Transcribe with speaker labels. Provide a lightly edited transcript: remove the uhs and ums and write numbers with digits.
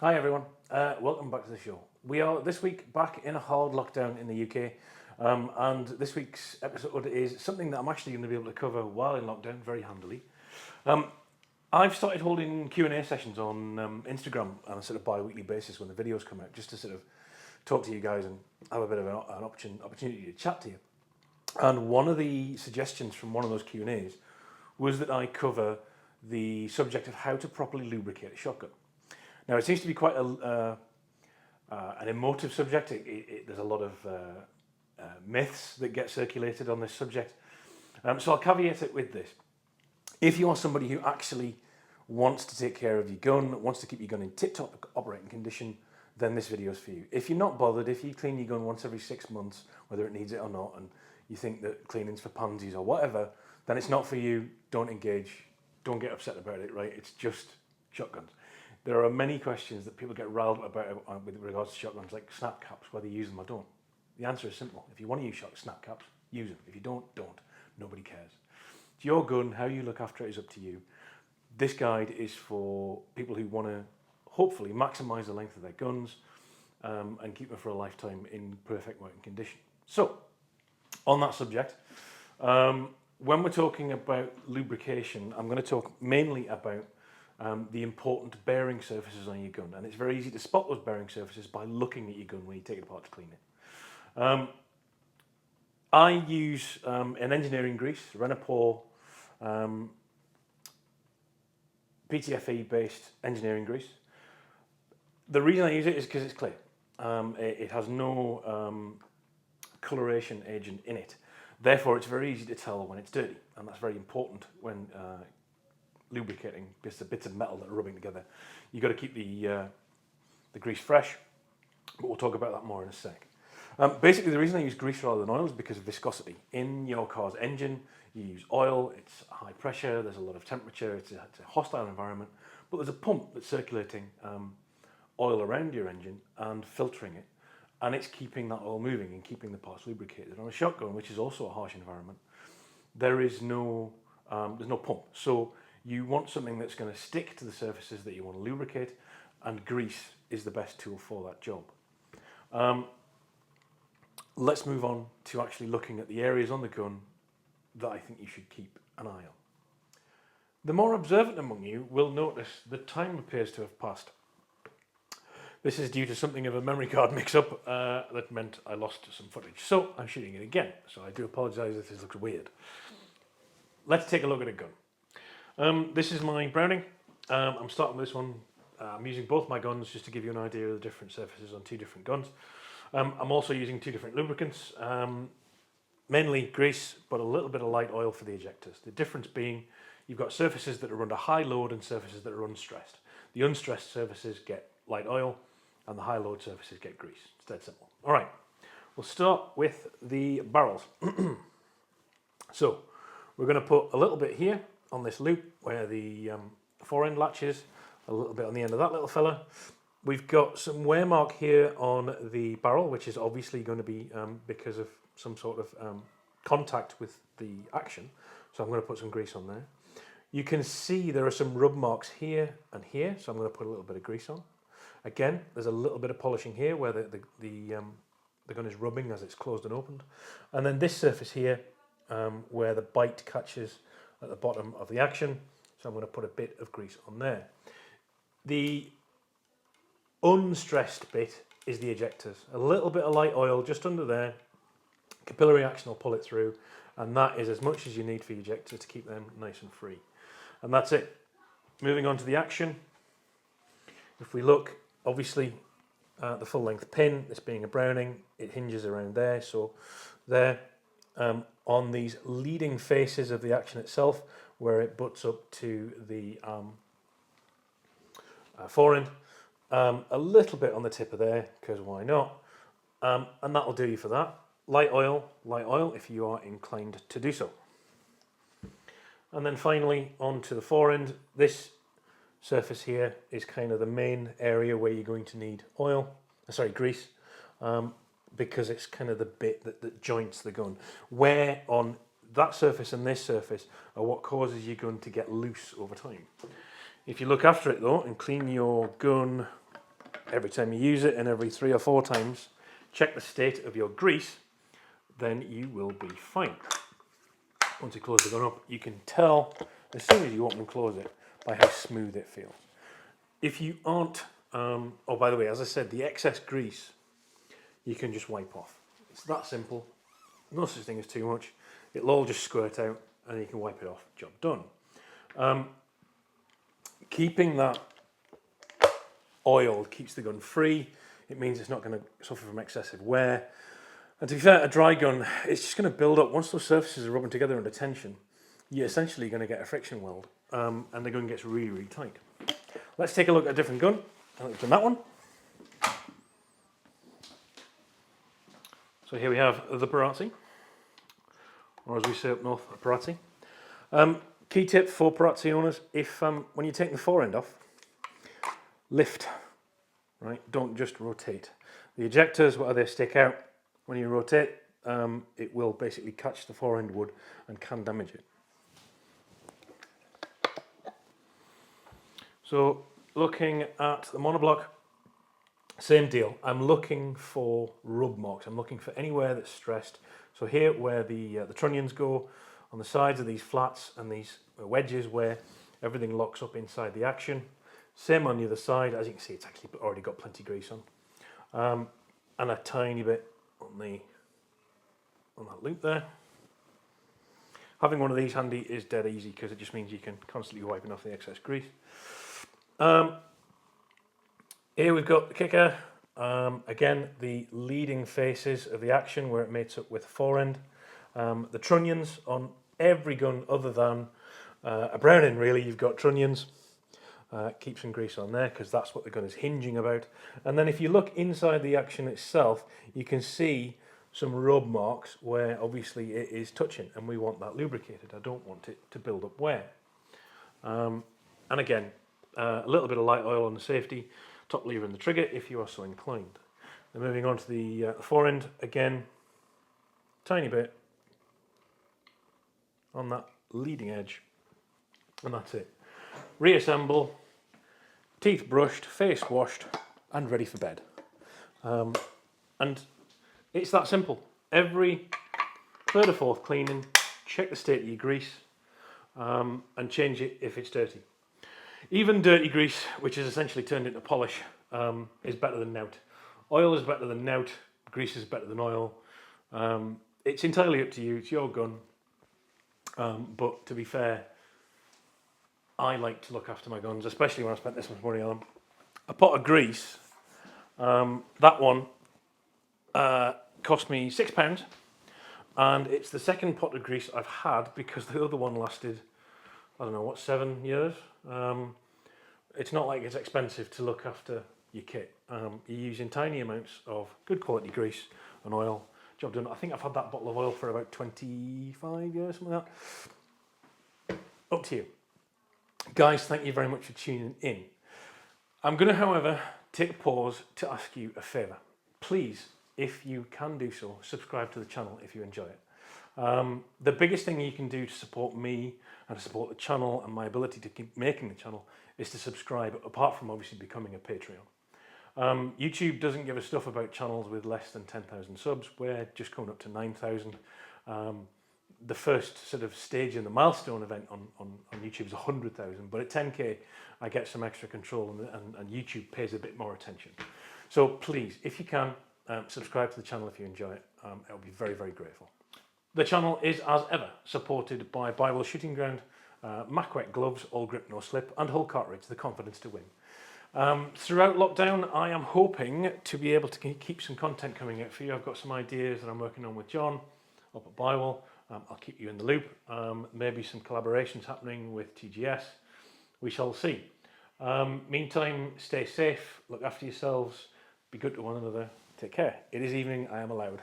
Speaker 1: Hi everyone, welcome back to the show. We are this week back in a hard lockdown in the UK, and this week's episode is something that I'm actually going to be able to cover while in lockdown very handily. I've started holding Q&A sessions on Instagram on a sort of bi-weekly basis when the videos come out, just to sort of talk to you guys and have a bit of an opportunity to chat to you. And one of the suggestions from one of those Q&As was that I cover the subject of how to properly lubricate a shotgun. Now, it seems to be quite an emotive subject. There's a lot of myths that get circulated on this subject. So I'll caveat it with this. If you are somebody who actually wants to take care of your gun, wants to keep your gun in tip-top operating condition, then this video is for you. If you're not bothered, if you clean your gun once every 6 months, whether it needs it or not, and you think that cleaning's for pansies or whatever, then it's not for you. Don't engage. Don't get upset about it, right? It's just shotguns. There are many questions that people get riled about with regards to shotguns, like snap caps, whether you use them or don't. The answer is simple. If you want to use snap caps, use them. If you don't. Nobody cares. It's your gun. How you look after it is up to you. This guide is for people who want to hopefully maximise the length of their guns and keep them for a lifetime in perfect working condition. So, on that subject, when we're talking about lubrication, I'm going to talk mainly about the important bearing surfaces on your gun, and it's very easy to spot those bearing surfaces by looking at your gun when you take it apart to clean it. I use an engineering grease, Renapur PTFE based engineering grease. The reason I use it is because it's clear. It has no coloration agent in it. Therefore, it's very easy to tell when it's dirty, and that's very important when lubricating bits of metal that are rubbing together. You've got to keep the grease fresh, but we'll talk about that more in a sec. Basically, the reason I use grease rather than oil is because of viscosity. In your car's engine, you use oil, it's high pressure, there's a lot of temperature, it's a hostile environment, but there's a pump that's circulating oil around your engine and filtering it, and it's keeping that oil moving and keeping the parts lubricated. On a shotgun, which is also a harsh environment, there's no pump. So you want something that's going to stick to the surfaces that you want to lubricate, and grease is the best tool for that job. Let's move on to actually looking at the areas on the gun that I think you should keep an eye on. The more observant among you will notice that time appears to have passed. This is due to something of a memory card mix-up that meant I lost some footage. So I'm shooting it again, so I do apologise if this looks weird. Let's take a look at a gun. This is my Browning. I'm starting with this one. I'm using both my guns just to give you an idea of the different surfaces on two different guns. I'm also using two different lubricants, mainly grease, but a little bit of light oil for the ejectors. The difference being you've got surfaces that are under high load and surfaces that are unstressed. The unstressed surfaces get light oil and the high load surfaces get grease. It's dead simple. All right, we'll start with the barrels. So we're going to put a little bit here on this loop where the forend latch is, a little bit on the end of that little fella. We've got some wear mark here on the barrel, which is obviously going to be because of some sort of contact with the action. So I'm going to put some grease on there. You can see there are some rub marks here and here, so I'm going to put a little bit of grease on. Again, there's a little bit of polishing here where the gun is rubbing as it's closed and opened. And then this surface here where the bite catches at the bottom of the action. So I'm going to put a bit of grease on there. The unstressed bit is the ejectors. A little bit of light oil just under there. Capillary action will pull it through, and that is as much as you need for your ejectors to keep them nice and free. And that's it. Moving on to the action. If we look, obviously, the full length pin, this being a Browning, it hinges around there. So there, on these leading faces of the action itself, where it butts up to the forend, a little bit on the tip of there, because why not? And that'll do you for that. Light oil if you are inclined to do so. And then finally onto the forend. This surface here is kind of the main area where you're going to need grease, because it's kind of the bit that joints the gun. Where on that surface and this surface are what causes your gun to get loose over time. If you look after it though and clean your gun every time you use it and every 3 or 4 times, check the state of your grease, then you will be fine. Once you close the gun up, you can tell as soon as you open and close it by how smooth it feels. If you aren't, oh by the way, as I said, the excess grease you can just wipe off. It's that simple. No such thing as too much. It'll all just squirt out and you can wipe it off. Job done. Keeping that oil keeps the gun free. It means it's not going to suffer from excessive wear. And to be fair, a dry gun, it's just going to build up. Once those surfaces are rubbing together under tension, you're essentially going to get a friction weld, and the gun gets really, really tight. Let's take a look at a different gun. I've done that one. So here we have the Pattison, or as we say up north, a Pattison. Key tip for Pattison owners: if when you're taking the forend off, lift, right? Don't just rotate. The ejectors, where they stick out, when you rotate, it will basically catch the forend wood and can damage it. So looking at the monoblock, same deal. I'm looking for rub marks. I'm looking for anywhere that's stressed. So here where the trunnions go, on the sides of these flats and these wedges where everything locks up inside the action. Same on the other side. As you can see, it's actually already got plenty of grease on. And a tiny bit on that loop there. Having one of these handy is dead easy because it just means you can constantly be wiping off the excess grease. Here we've got the kicker. Again, the leading faces of the action where it mates up with the forend. The trunnions on every gun other than a Browning, really, you've got trunnions. Keep some grease on there because that's what the gun is hinging about. And then if you look inside the action itself, you can see some rub marks where obviously it is touching, and we want that lubricated. I don't want it to build up wear. And again, a little bit of light oil on the safety, top lever and the trigger if you are so inclined. Then moving on to the forend, again, tiny bit on that leading edge, and that's it. Reassemble, teeth brushed, face washed, and ready for bed. And it's that simple. Every third or fourth cleaning, check the state of your grease, and change it if it's dirty. Even dirty grease, which is essentially turned into polish, is better than nout. Oil is better than nout, grease is better than oil. It's entirely up to you, it's your gun. But to be fair, I like to look after my guns, especially when I spent this much money on them. A pot of grease, that one cost me £6, and it's the second pot of grease I've had because the other one lasted, I don't know, what, 7 years? It's not like it's expensive to look after your kit. You're using tiny amounts of good quality grease and oil. Job done. I think I've had that bottle of oil for about 25 years, something like that. Up to you. Guys, thank you very much for tuning in. I'm going to, however, take a pause to ask you a favour. Please, if you can do so, subscribe to the channel if you enjoy it. The biggest thing you can do to support me and to support the channel and my ability to keep making the channel is to subscribe, apart from obviously becoming a Patreon. YouTube doesn't give a stuff about channels with less than 10,000 subs. We're just coming up to 9,000. The first sort of stage in the milestone event on YouTube is 100,000, but at 10k I get some extra control and YouTube pays a bit more attention. So please, if you can, subscribe to the channel if you enjoy it. I'll be very, very grateful. The channel is, as ever, supported by Bywell Shooting Ground, Macwet gloves, all grip, no slip, and Hull cartridge, the confidence to win. Throughout lockdown, I am hoping to be able to keep some content coming out for you. I've got some ideas that I'm working on with John up at Bywell. I'll keep you in the loop. Maybe some collaborations happening with TGS. We shall see. Meantime, stay safe, look after yourselves, be good to one another. Take care. It is evening, I am allowed.